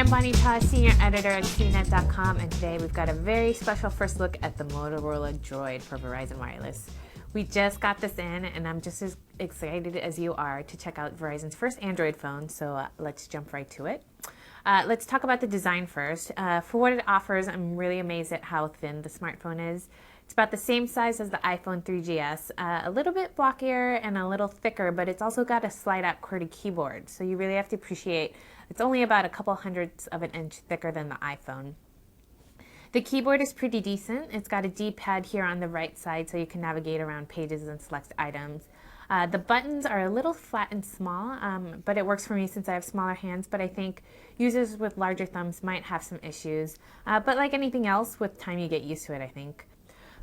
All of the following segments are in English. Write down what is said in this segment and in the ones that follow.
I'm Bonnie Cha, Senior Editor at CNET.com, and today we've got a very special first look at the Motorola Droid for Verizon Wireless. We just got this in, and I'm just as excited as you are to check out Verizon's first Android phone, so let's jump right to it. Let's talk about the design first. For what it offers, I'm really amazed at how thin the smartphone is. It's about the same size as the iPhone 3GS, a little bit blockier and a little thicker, but it's also got a slide-out QWERTY keyboard, so you really have to appreciate it's only about a couple hundredths of an inch thicker than the iPhone. The keyboard is pretty decent. It's got a D-pad here on the right side so you can navigate around pages and select items. The buttons are a little flat and small, but it works for me since I have smaller hands, but I think users with larger thumbs might have some issues. But like anything else, with time you get used to it, I think.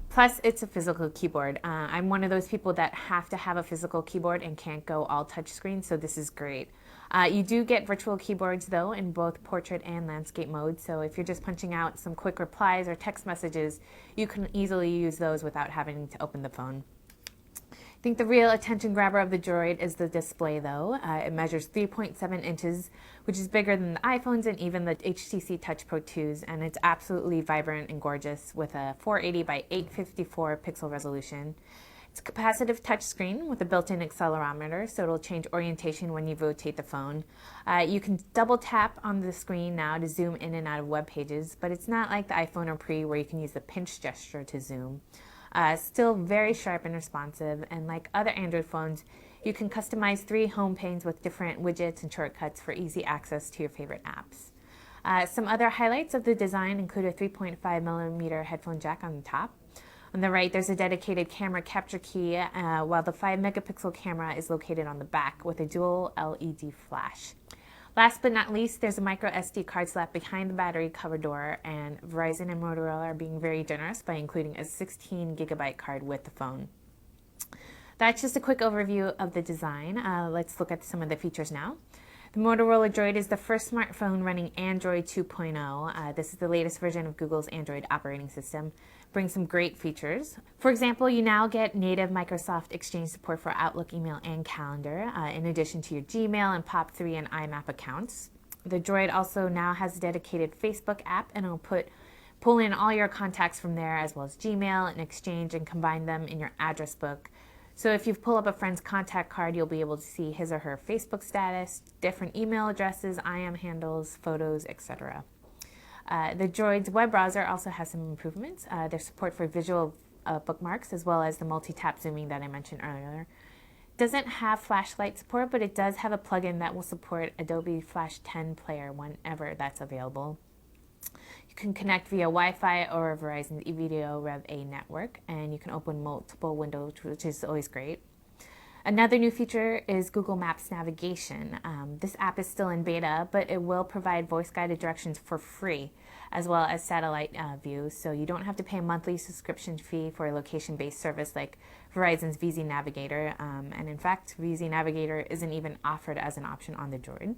Plus, it's a physical keyboard. I'm one of those people that have to have a physical keyboard and can't go all touchscreen, so this is great. You do get virtual keyboards, though, in both portrait and landscape mode, so if you're just punching out some quick replies or text messages, you can easily use those without having to open the phone. I think the real attention grabber of the Droid is the display, though. It measures 3.7 inches, which is bigger than the iPhones and even the HTC Touch Pro 2s, and it's absolutely vibrant and gorgeous with a 480 by 854 pixel resolution. It's a capacitive touchscreen with a built-in accelerometer, so it'll change orientation when you rotate the phone. You can double tap on the screen now to zoom in and out of web pages, but it's not like the iPhone or Pre where you can use the pinch gesture to zoom. Still very sharp and responsive, and like other Android phones, you can customize 3 home panes with different widgets and shortcuts for easy access to your favorite apps. Some other highlights of the design include a 3.5mm headphone jack on the top. On the right, there's a dedicated camera capture key, while the 5-megapixel camera is located on the back with a dual LED flash. Last but not least, there's a micro SD card slot behind the battery cover door, and Verizon and Motorola are being very generous by including a 16GB card with the phone. That's just a quick overview of the design. Let's look at some of the features now. The Motorola Droid is the first smartphone running Android 2.0. This is the latest version of Google's Android operating system. Brings some great features. For example, you now get native Microsoft Exchange support for Outlook, email, and calendar, in addition to your Gmail and POP3 and IMAP accounts. The Droid also now has a dedicated Facebook app, and it'll pull in all your contacts from there, as well as Gmail and Exchange, and combine them in your address book. So if you pull up a friend's contact card, you'll be able to see his or her Facebook status, different email addresses, IM handles, photos, etc. The Droid's web browser also has some improvements. There's support for visual bookmarks, as well as the multi-tap zooming that I mentioned earlier. It doesn't have flashlight support, but it does have a plugin that will support Adobe Flash 10 Player whenever that's available. You can connect via Wi-Fi or Verizon's eVideo Rev A network, and you can open multiple windows, which is always great. Another new feature is Google Maps navigation. This app is still in beta, but it will provide voice-guided directions for free, as well as satellite views, so you don't have to pay a monthly subscription fee for a location-based service like Verizon's VZ Navigator, and in fact, VZ Navigator isn't even offered as an option on the Droid.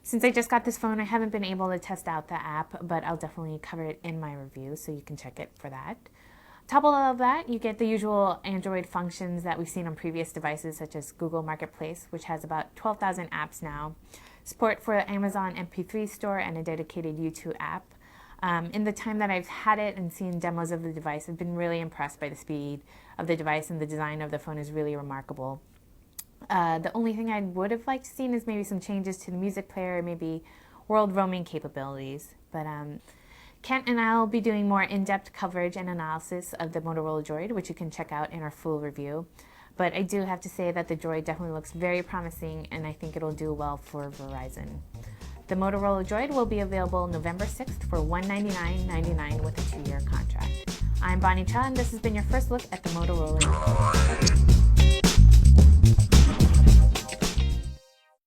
Since I just got this phone, I haven't been able to test out the app, but I'll definitely cover it in my review, so you can check it for that. On top of all of that, you get the usual Android functions that we've seen on previous devices, such as Google Marketplace, which has about 12,000 apps now, support for Amazon MP3 store, and a dedicated YouTube app. In the time that I've had it and seen demos of the device, I've been really impressed by the speed of the device, and the design of the phone is really remarkable. The only thing I would have liked to see is maybe some changes to the music player, maybe world roaming capabilities. But Kent and I will be doing more in-depth coverage and analysis of the Motorola Droid, which you can check out in our full review. But I do have to say that the Droid definitely looks very promising, and I think it'll do well for Verizon. The Motorola Droid will be available November 6th for $199.99 with a 2-year contract. I'm Bonnie Cha, and this has been your first look at the Motorola Droid.